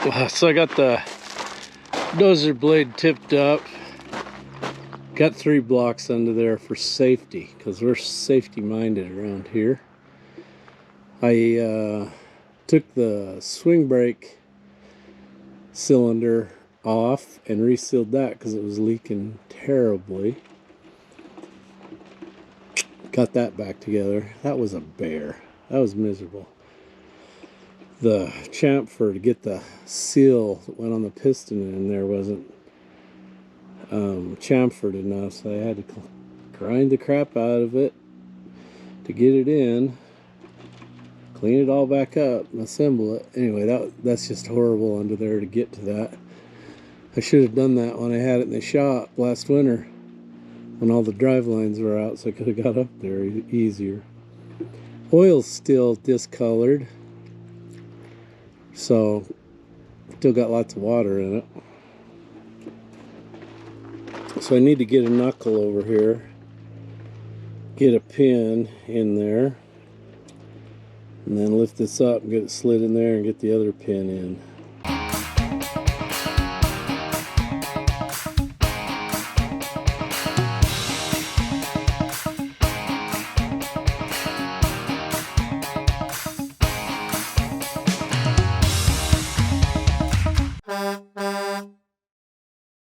So I got the dozer blade tipped up. Got 3 blocks under there for safety, because we're safety minded around here. I took the swing brake cylinder off and resealed that because it was leaking terribly. Got that back together. That was a bear. That was miserable. The chamfer to get the seal that went on the piston in there wasn't chamfered enough, so I had to grind the crap out of it to get it in, clean it all back up and assemble it. Anyway, that's just horrible under there to get to that. I should have done that when I had it in the shop last winter when all the drive lines were out, so I could have got up there easier. Oil's still discolored, so still got lots of water in it. So I need to get a knuckle over here, get a pin in there, and then lift this up and get it slid in there and get the other pin in.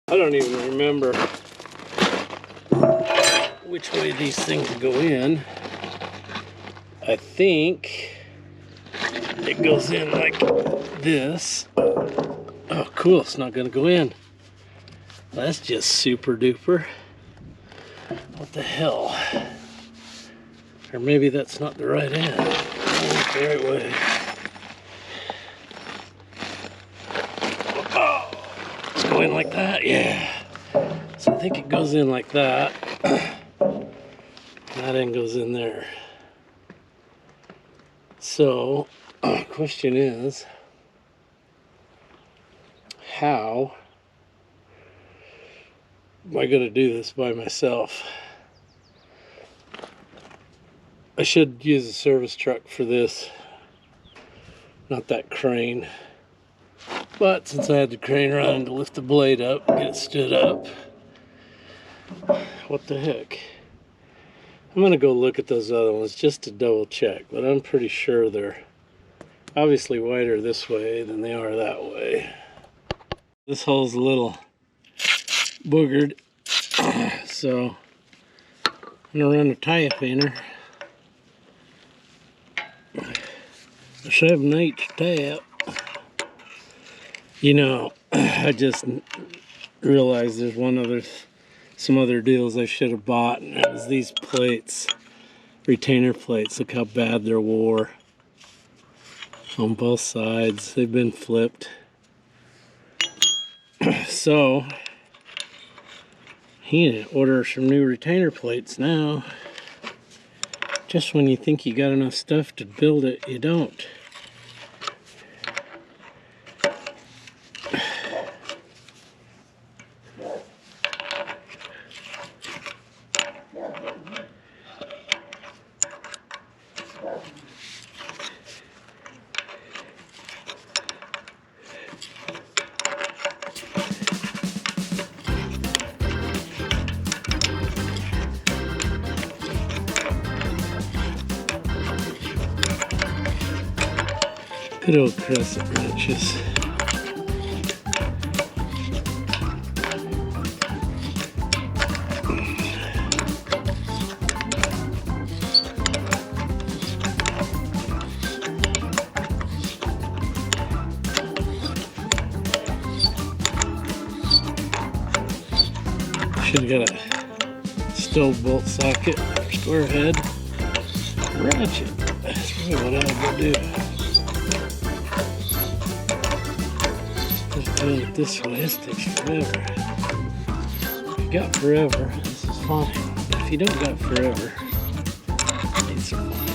I don't even remember which way these things go in. I think it goes in like this. Oh, cool, it's not gonna go in. That's just super duper. What the hell? Or maybe that's not the right end. Not the right way. Oh, it's going like that, yeah. So I think it goes in like that. That end goes in there. So, question is, how am I going to do this by myself? I should use a service truck for this, not that crane. But since I had the crane running to lift the blade up, get it stood up, what the heck? I'm gonna go look at those other ones just to double check, but I'm pretty sure they're obviously wider this way than they are that way. This hole's a little boogered, so I'm gonna run a tire painter. A 7/8 tap. You know, I just realized there's some other deals I should have bought, and it was these plates, retainer plates. Look how bad they're wore on both sides. They've been flipped. So you need to order some new retainer plates now. Just when you think you got enough stuff to build it, you don't. Good old crescent wrenches. Should have got a stove bolt socket, square head, ratchet. That's really what I would do. Just doing it this way, this takes forever. If you got forever, this is fine. But if you don't got forever, it's fine.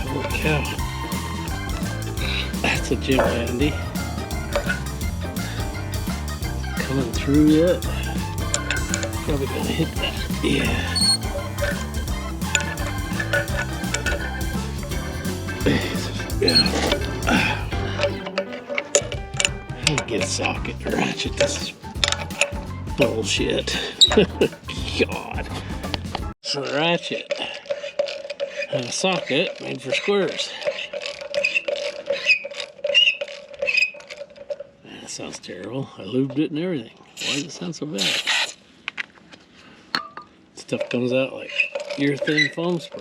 Holy cow. That's a gym handy. Coming through yet? Probably gonna hit that. Yeah. Get a socket to ratchet this bullshit. God. So the ratchet and a socket made for squares. That sounds terrible. I lubed it and everything. Why does it sound so bad? Stuff comes out like urethane foam spray.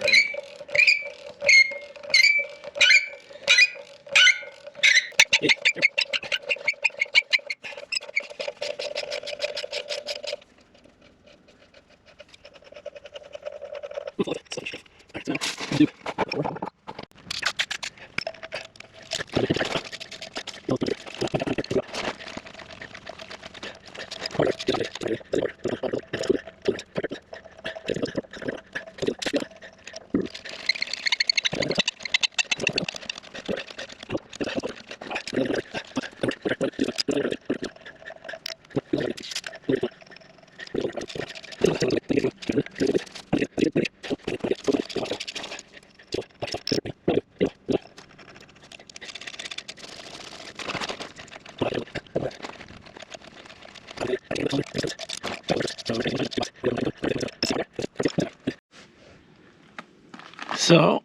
So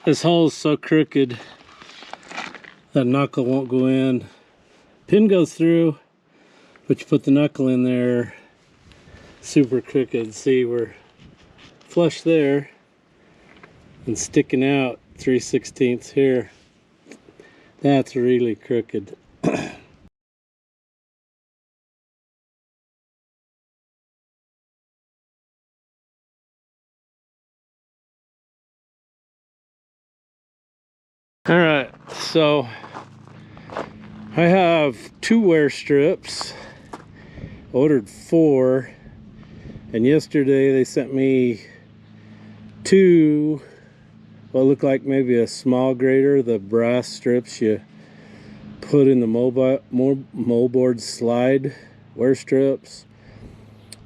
this hole is so crooked that knuckle won't go in. Pin goes through, but you put the knuckle in there, super crooked. See, we're flush there and sticking out 3/16 here. That's really crooked. All right, so I have 2 wear strips, ordered 4, and yesterday they sent me 2, what look like maybe a small grater, the brass strips you put in the moldboard slide wear strips.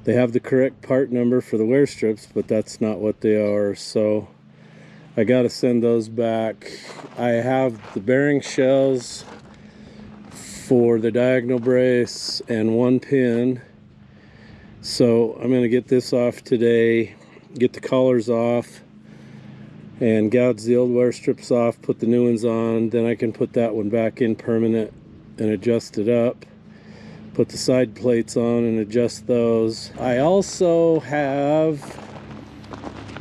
They have the correct part number for the wear strips, but that's not what they are, so I gotta send those back. I have the bearing shells for the diagonal brace and 1 pin. So I'm gonna get this off today, get the collars off, and gouge the old wear strips off, put the new ones on. Then I can put that one back in permanent and adjust it up. Put the side plates on and adjust those. I also have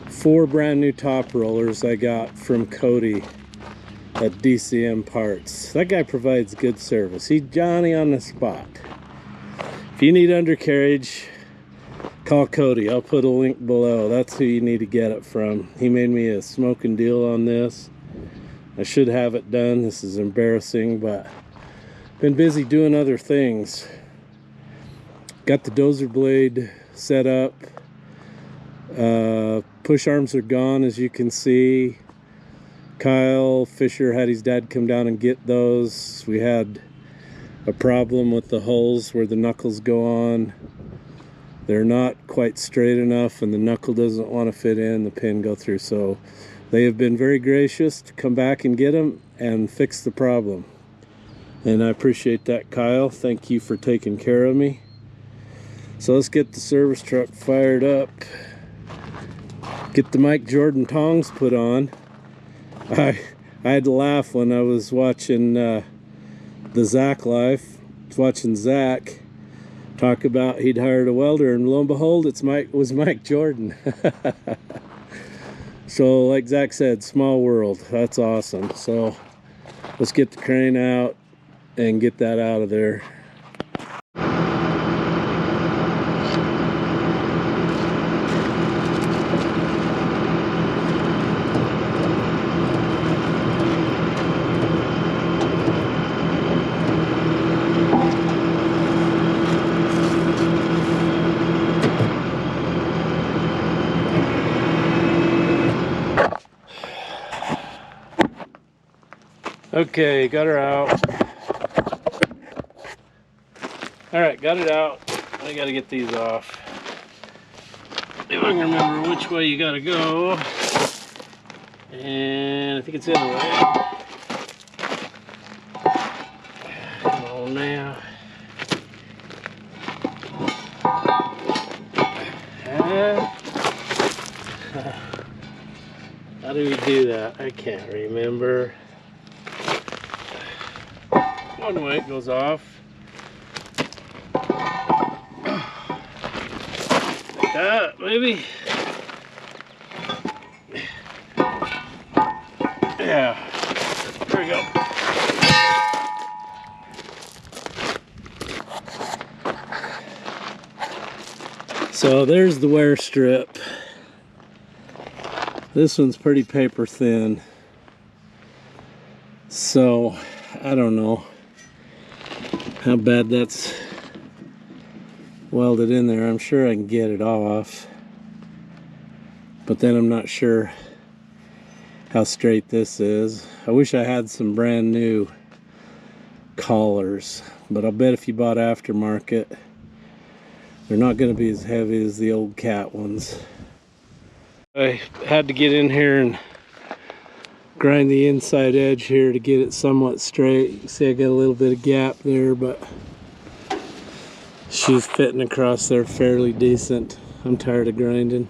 4 brand new top rollers I got from Cody at DCM Parts. That guy provides good service. He's Johnny on the spot. If you need undercarriage, call Cody. I'll put a link below. That's who you need to get it from. He made me a smoking deal on this. I should have it done. This is embarrassing, but been busy doing other things. Got the dozer blade set up. Push arms are gone, as you can see. Kyle Fisher had his dad come down and get those. We had a problem with the holes where the knuckles go on. They're not quite straight enough and the knuckle doesn't want to fit in, the pin go through. So they have been very gracious to come back and get them and fix the problem. And I appreciate that, Kyle. Thank you for taking care of me. So let's get the service truck fired up. Get the Mike Jordan tongs put on. I had to laugh when I was watching the Zach Life. I was watching Zach talk about he'd hired a welder, and lo and behold, it was Mike Jordan. So like Zach said, small world. That's awesome. So let's get the crane out and get that out of there. Okay, got her out. Alright, got it out. I gotta get these off. If I can remember which way you gotta go. And I think it's the other way. Come on now. How do we do that? I can't remember. One way it goes off. Like that, maybe. Yeah. There we go. So there's the wear strip. This one's pretty paper thin. So I don't know how bad that's welded in there. I'm sure I can get it off, but then I'm not sure how straight this is. I wish I had some brand new collars, but I'll bet if you bought aftermarket, they're not going to be as heavy as the old cat ones. I had to get in here and grind the inside edge here to get it somewhat straight. You can see I got a little bit of gap there, but she's fitting across there fairly decent. I'm tired of grinding,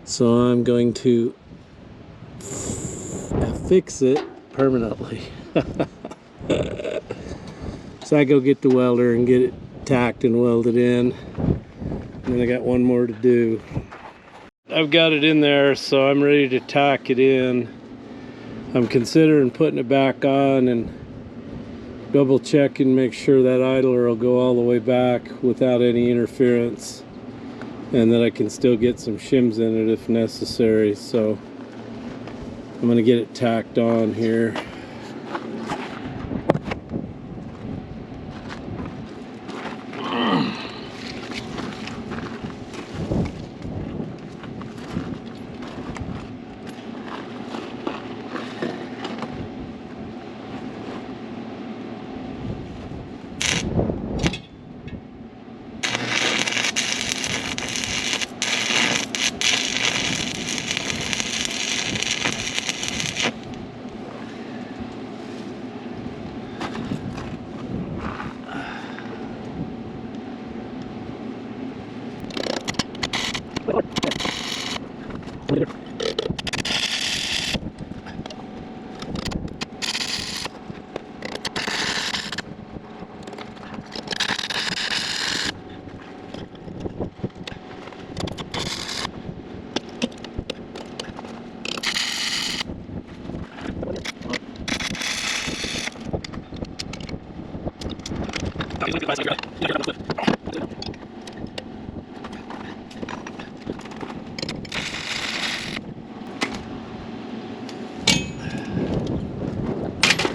so I'm going to fix it permanently. So I go get the welder and get it tacked and welded in, and then I got one more to do. I've got it in there, so I'm ready to tack it in. I'm considering putting it back on and double checking, make sure that idler will go all the way back without any interference, and that I can still get some shims in it if necessary. So I'm going to get it tacked on here.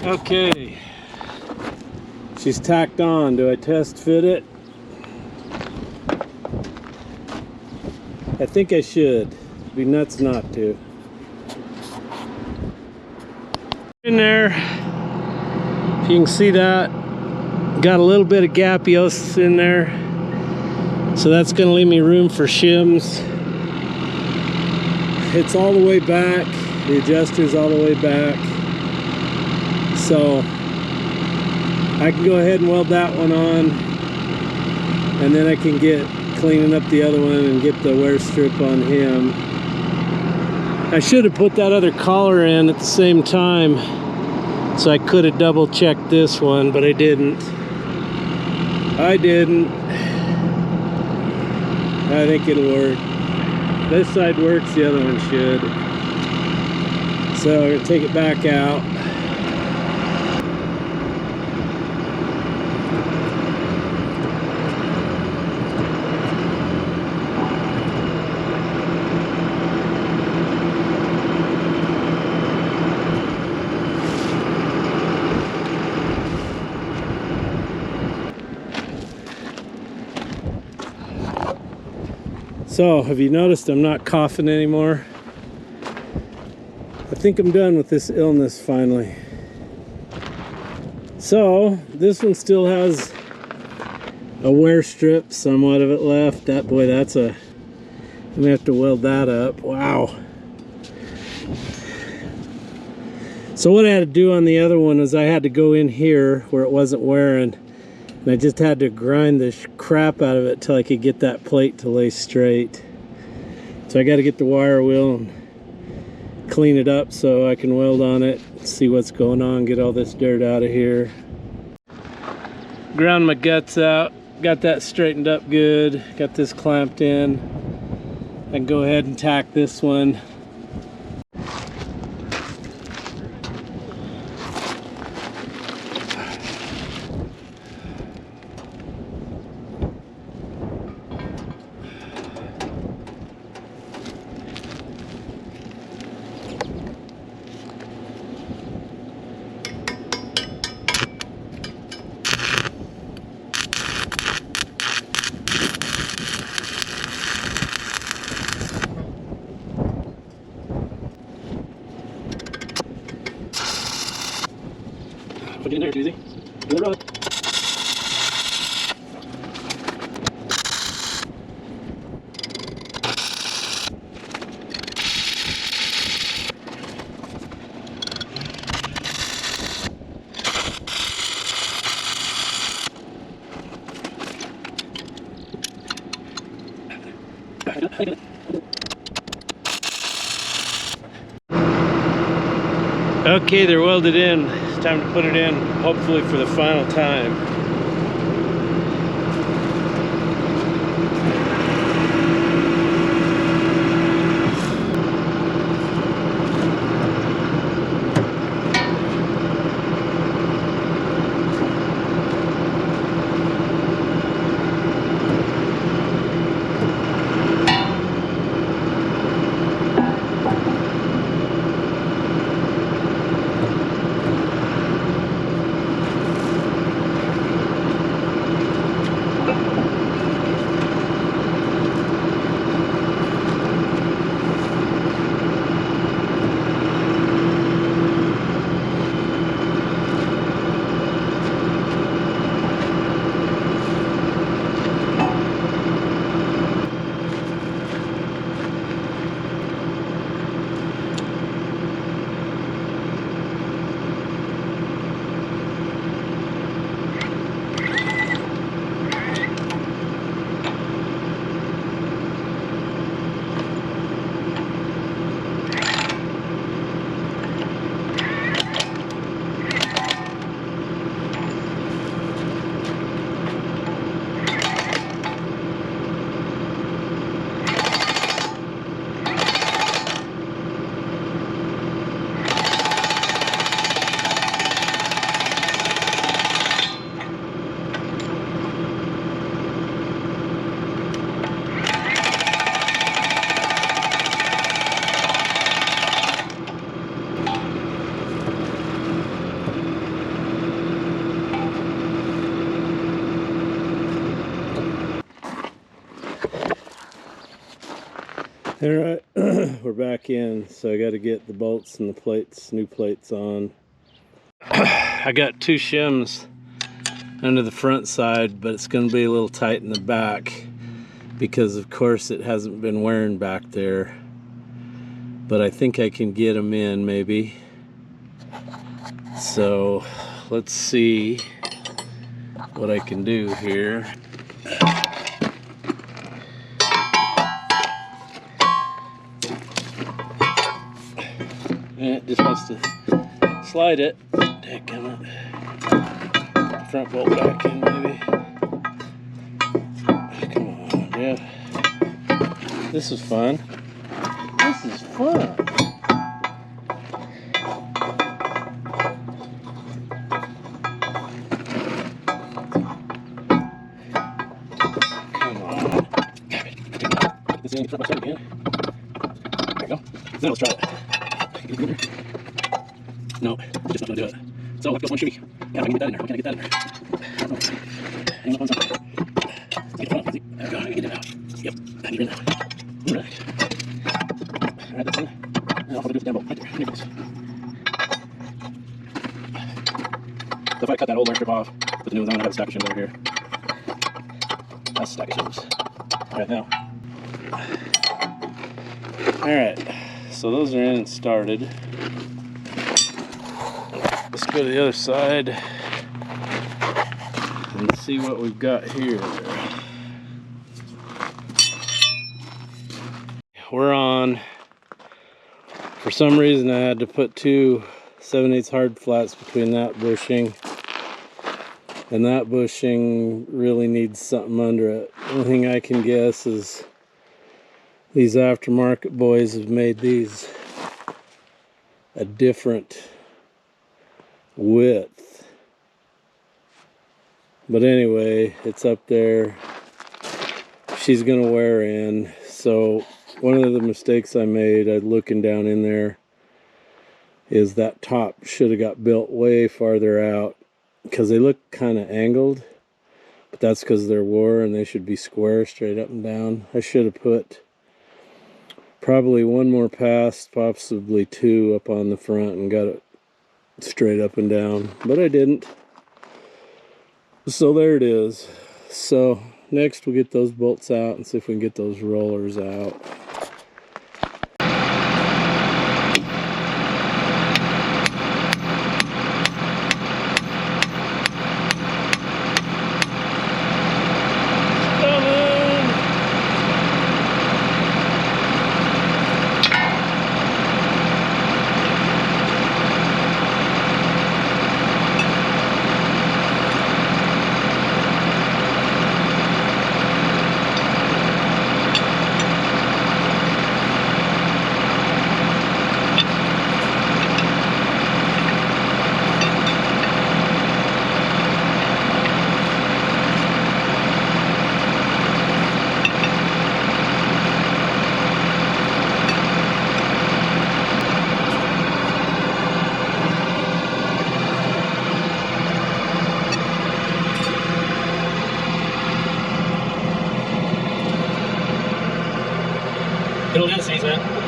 Okay, she's tacked on. Do I test fit it? I think I should. It'd be nuts not to. In there, if you can see that, got a little bit of gapios in there, so that's going to leave me room for shims. It's all the way back, the adjuster's all the way back, so I can go ahead and weld that one on, and then I can get cleaning up the other one and get the wear strip on him. I should have put that other collar in at the same time, so I could have double checked this one, but I didn't. I think it'll work. This side works, the other one should. So we're gonna take it back out. So, have you noticed I'm not coughing anymore? I think I'm done with this illness finally. So this one still has a wear strip, somewhat of it left. That boy, that's a, I'm gonna have to weld that up. Wow. So what I had to do on the other one was I had to go in here where it wasn't wearing, and I just had to grind the crap out of it till I could get that plate to lay straight. So I got to get the wire wheel and clean it up so I can weld on it, see what's going on, get all this dirt out of here. Ground my guts out, got that straightened up good, got this clamped in. I can go ahead and tack this one. Put it in there, it's easy. Do the rod. Okay, they're welded in. It's time to put it in, hopefully for the final time. Alright, we're back in, so I got to get the bolts and the plates, new plates on. I got two shims under the front side, but it's going to be a little tight in the back because of course it hasn't been wearing back there. But I think I can get them in maybe. So let's see what I can do here. And it just wants to slide it. Dadgummit. Front bolt back in maybe. Come on, yeah. This is fun. This is fun. Come on. Get this in, front bolt again. There we go. Now let's try it. No, just not gonna do it. So let's go one shimmy. Yeah, I can get that in there. Why can't I get that in there? I don't know. Hang on something. Let's get the front. There we go. I can get it out. Yep, I need it now. Alright. Alright, that's in. Now I'll probably do the damn bolt right there. There it goes. if I cut that old air strip off, put the new ones on, I have a stack of shims over here. That's a stack of shims right now. Alright, so those are in and started. Let's go to the other side and see what we've got here. We're on. For some reason I had to put two 7/8 hard flats between that bushing and that bushing. Really needs something under it. The only thing I can guess is these aftermarket boys have made these a different width. But anyway, it's up there. She's gonna wear in. So one of the mistakes I made, looking down in there, is that top should have got built way farther out, because they look kind of angled, but that's because they're war and they should be square straight up and down. I should have put probably one more pass, possibly two, up on the front and got it straight up and down, but I didn't. So there it is. So next we'll get those bolts out and see if we can get those rollers out. It'll do the same, man.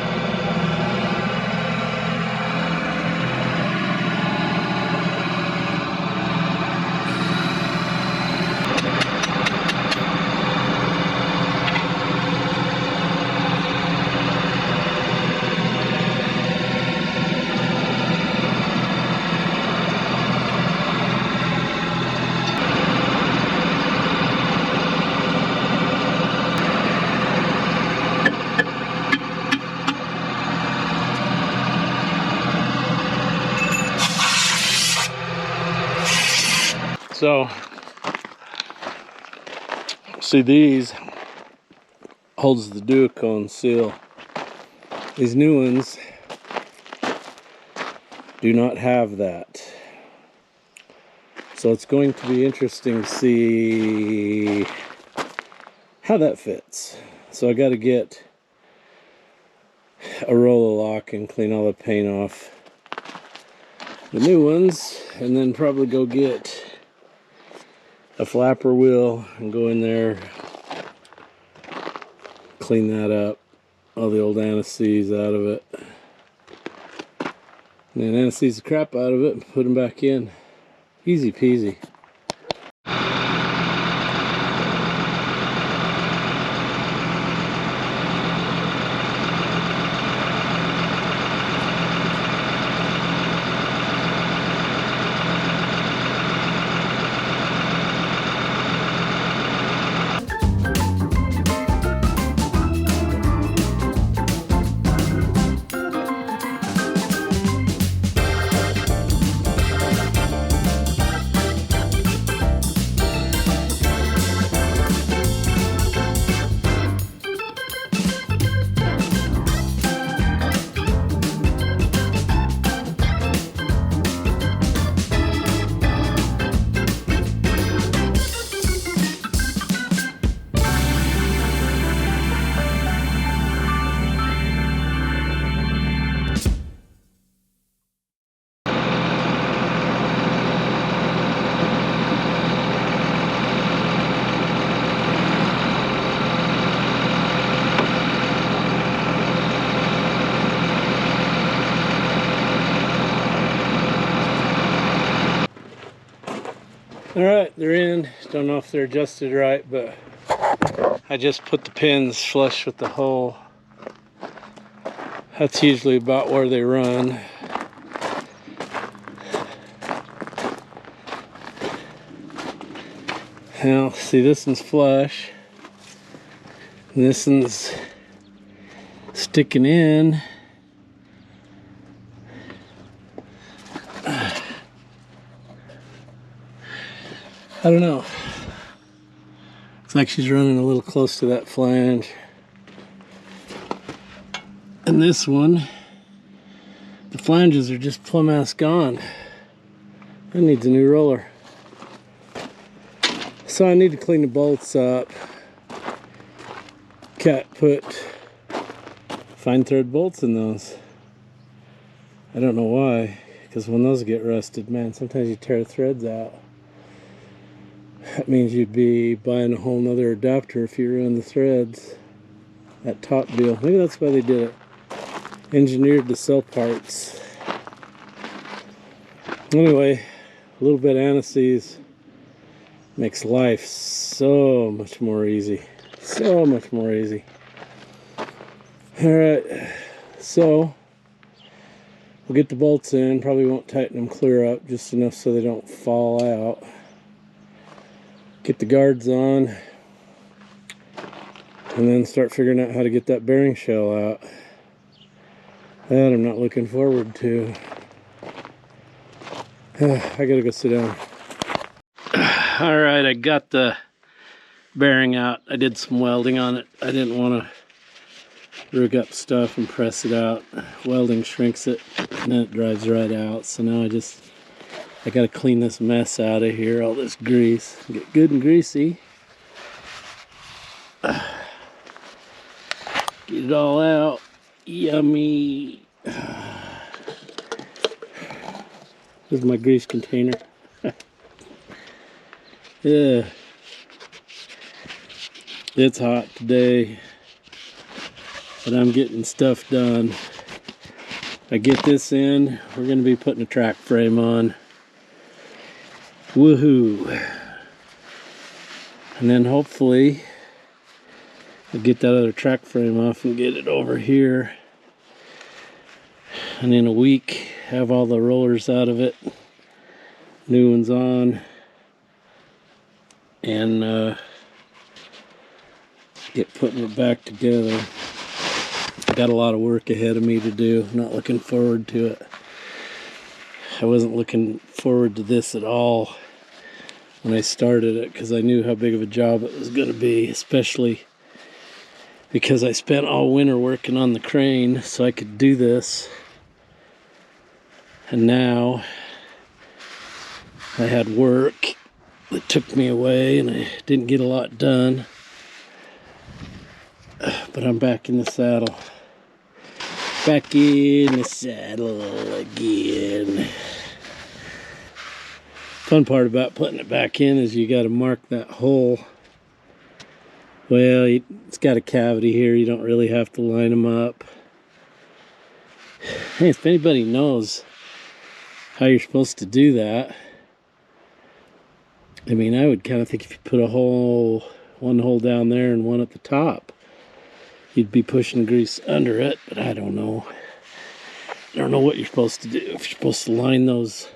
So, see, these holds the duocone seal. These new ones do not have that. So it's going to be interesting to see how that fits. So I got to get a roller lock and clean all the paint off the new ones, and then probably go get a flapper wheel and go in there, clean that up, all the old anti-seize out of it, and then anti-seize the crap out of it and put them back in. Easy peasy. Alright, they're in. Don't know if they're adjusted right, but I just put the pins flush with the hole. That's usually about where they run. Now, see, this one's flush. And this one's sticking in. I don't know. Looks like she's running a little close to that flange. And this one, the flanges are just plumb ass gone. That needs a new roller. So I need to clean the bolts up. Cat put fine thread bolts in those. I don't know why, because when those get rusted, man, sometimes you tear threads out. That means you'd be buying a whole nother adapter if you ruin the threads. That top deal. Maybe that's why they did it. Engineered to sell parts. Anyway, a little bit of anise makes life so much more easy. So much more easy. Alright, so we'll get the bolts in. Probably won't tighten them clear up, just enough so they don't fall out. Get the guards on, and then start figuring out how to get that bearing shell out. That I'm not looking forward to. I gotta go sit down. Alright, I got the bearing out. I did some welding on it. I didn't want to rig up stuff and press it out. Welding shrinks it and then it drives right out. So now I gotta clean this mess out of here, all this grease. Get good and greasy. Get it all out. Yummy. This is my grease container. Yeah. It's hot today, but I'm getting stuff done. I get this in, we're going to be putting a track frame on. Woohoo! And then hopefully I'll get that other track frame off and get it over here. And in a week, have all the rollers out of it, new ones on, and get putting it back together. Got a lot of work ahead of me to do. Not looking forward to it. I wasn't looking forward to this at all when I started it, because I knew how big of a job it was going to be, especially because I spent all winter working on the crane so I could do this. And now I had work that took me away and I didn't get a lot done. But I'm back in the saddle. Back in the saddle again. Fun part about putting it back in is you got to mark that hole. Well, it's got a cavity here. You don't really have to line them up. Hey, if anybody knows how you're supposed to do that, I mean, I would kind of think if you put one hole down there and one at the top, you'd be pushing grease under it, but I don't know. I don't know what you're supposed to do. If you're supposed to line those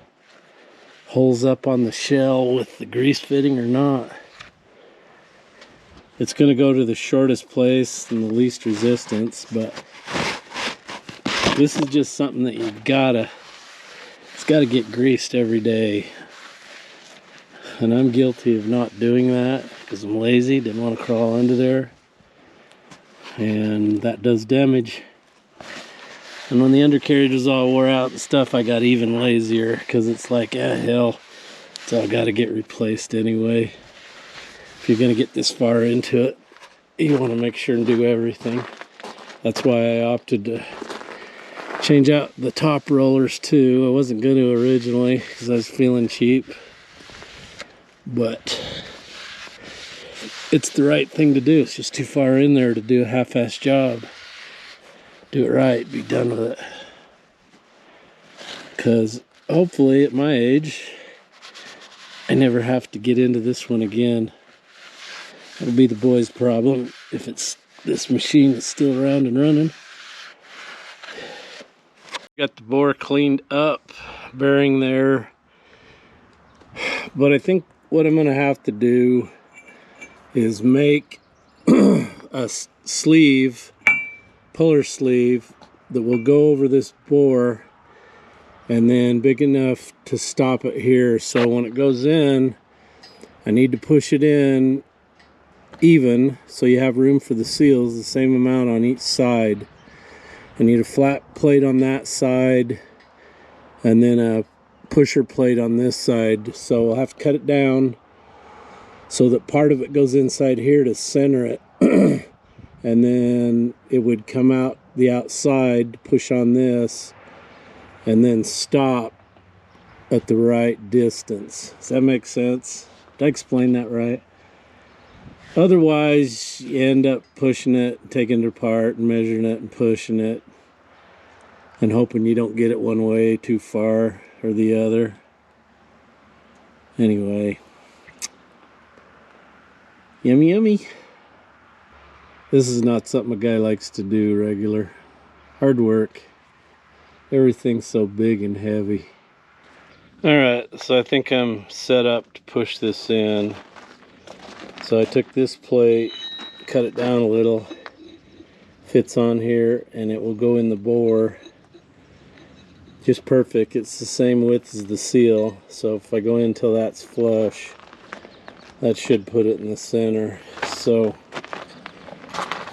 holes up on the shell with the grease fitting or not. It's going to go to the shortest place and the least resistance, but this is just something that it's got to get greased every day. And I'm guilty of not doing that because I'm lazy, didn't want to crawl under there. And that does damage. And when the undercarriage was all wore out and stuff, I got even lazier because it's like, hell, it's all got to get replaced anyway. If you're going to get this far into it, you want to make sure and do everything. That's why I opted to change out the top rollers too. I wasn't going to originally because I was feeling cheap. But it's the right thing to do. It's just too far in there to do a half-assed job. Do it right, be done with it. Because hopefully at my age, I never have to get into this one again. It'll be the boys' problem if this machine is still around and running. Got the bore cleaned up, bearing there. But I think what I'm gonna have to do is make a sleeve, puller sleeve, that will go over this bore, and then big enough to stop it here. So when it goes in, I need to push it in even so you have room for the seals, the same amount on each side. I need a flat plate on that side and then a pusher plate on this side. So I'll have to cut it down so that part of it goes inside here to center it. And then it would come out the outside, push on this, and then stop at the right distance. Does that make sense? Did I explain that right? Otherwise, you end up pushing it, taking it apart, and measuring it, and pushing it, and hoping you don't get it one way too far or the other. Anyway. Yummy, yummy. This is not something a guy likes to do regular. Hard work. Everything's so big and heavy. Alright, so I think I'm set up to push this in. So I took this plate, cut it down a little, fits on here, and it will go in the bore. Just perfect. It's the same width as the seal, so if I go in until that's flush, that should put it in the center. So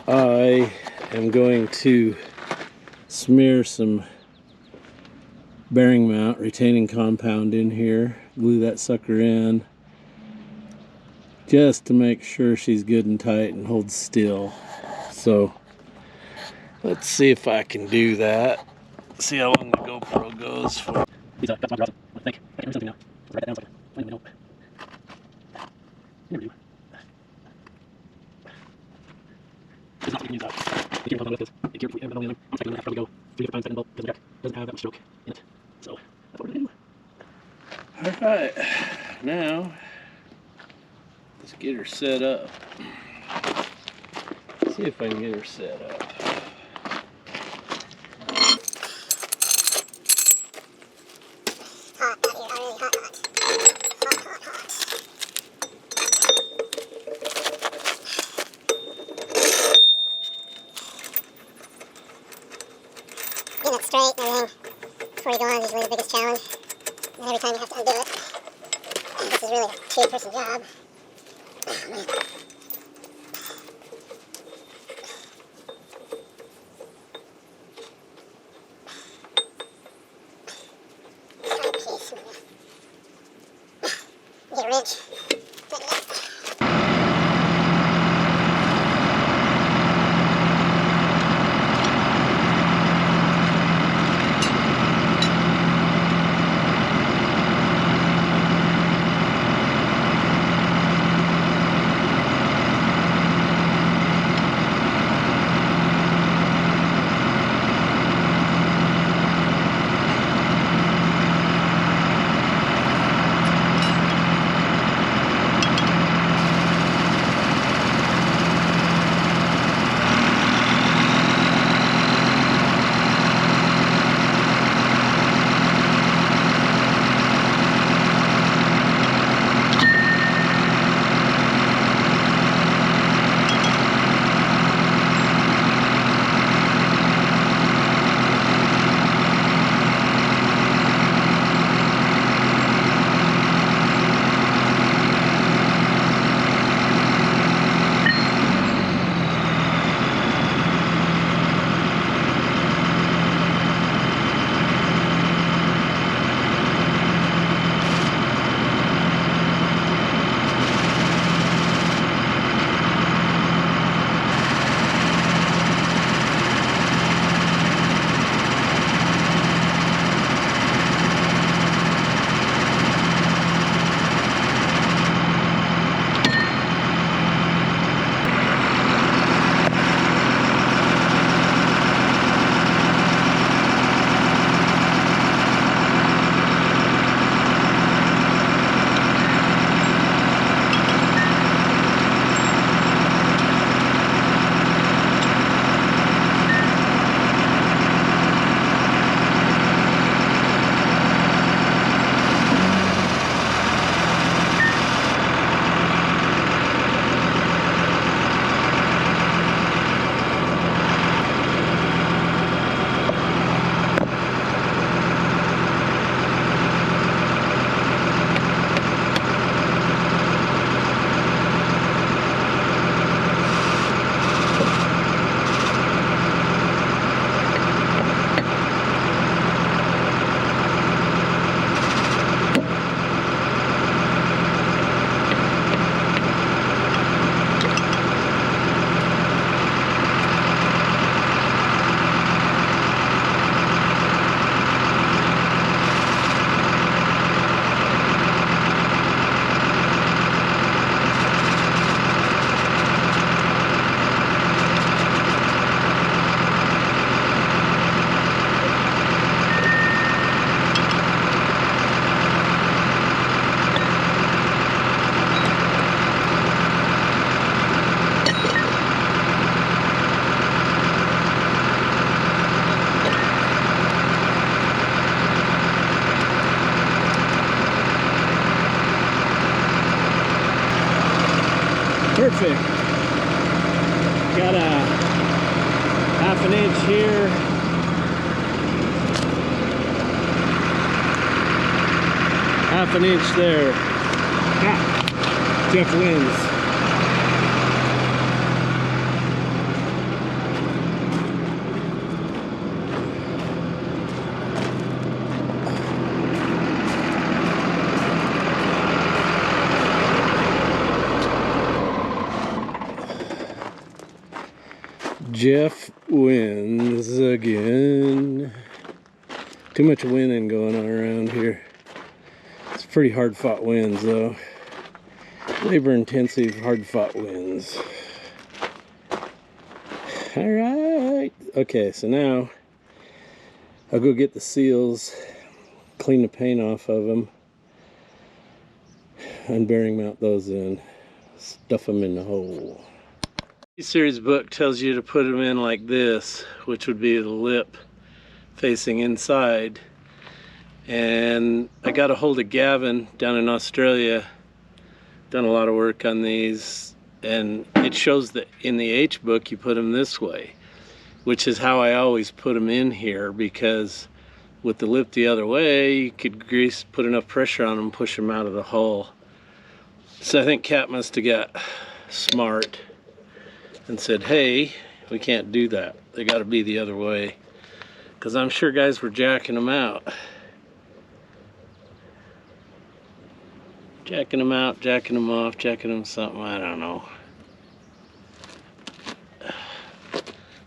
I am going to smear some bearing mount retaining compound in here, glue that sucker in, just to make sure she's good and tight and holds still. So let's see if I can do that. See how long the GoPro goes for. These that's my drops. I think I can do something now. Let's write that down so I can find the note. Never do. It's not so we can use that. Be careful with this. Be careful with the other. I'm going to have to probably go 3 different times second bolt because the jack doesn't have that much stroke in it. So that's what we're going to do. Alright, now let's get her set up. See if I can get her set up. Getting it straight and everything before you go on is usually the biggest challenge. And every time you have to undo it. This is really a two-person job. Oh, man. Get a wrench. Perfect. Got a 1/2 inch here. Half an inch there. Ah, Jeff wins. Jeff wins again. Too much winning going on around here. It's pretty hard fought wins though. Labor intensive, hard fought wins. Alright. Okay, so now I'll go get the seals, clean the paint off of them, and bearing mount those in, stuff them in the hole. Series book tells you to put them in like this, which would be the lip facing inside. And I got a hold of Gavin down in Australia, done a lot of work on these, and it shows that in the H book you put them this way, which is how I always put them in here, because with the lip the other way you could put enough pressure on them, push them out of the hole. So I think Cat must have got smart and said, hey, we can't do that. They got to be the other way. Because I'm sure guys were jacking them out. Jacking them out, jacking them off, jacking them something, I don't know.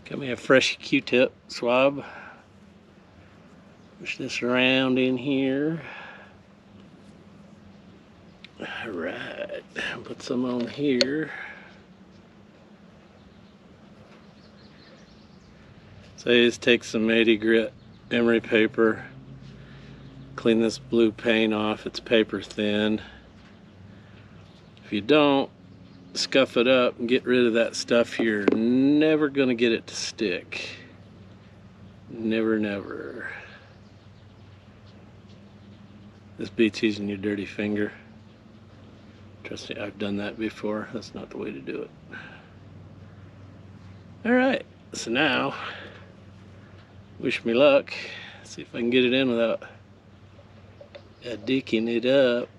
Got me a fresh Q-tip swab. Push this around in here. Alright, put some on here. So I just take some 80 grit emery paper, clean this blue paint off, it's paper thin. If you don't scuff it up and get rid of that stuff, you're never gonna get it to stick. Never, never. This beats using your dirty finger. Trust me, I've done that before. That's not the way to do it. Alright, so now wish me luck. See if I can get it in without dicking it up.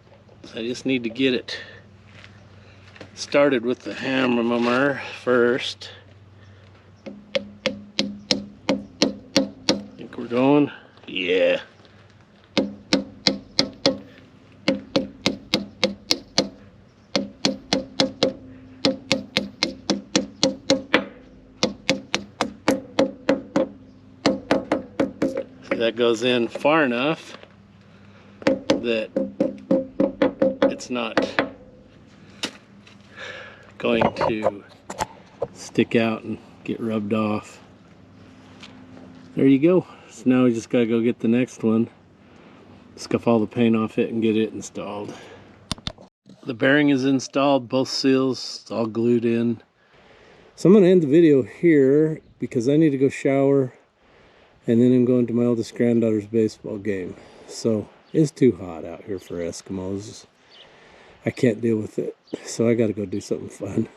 So I just need to get it started with the hammer first. Think we're going? Yeah. That goes in far enough that it's not going to stick out and get rubbed off. There you go. So now we just gotta go get the next one, scuff all the paint off it and get it installed. The bearing is installed, both seals, it's all glued in. So I'm gonna end the video here because I need to go shower. And then I'm going to my oldest granddaughter's baseball game. So it's too hot out here for Eskimos. I can't deal with it. So I gotta go do something fun.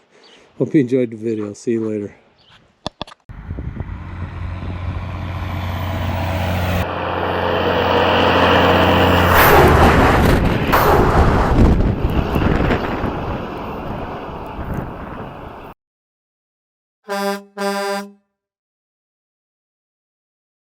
Hope you enjoyed the video. See you later.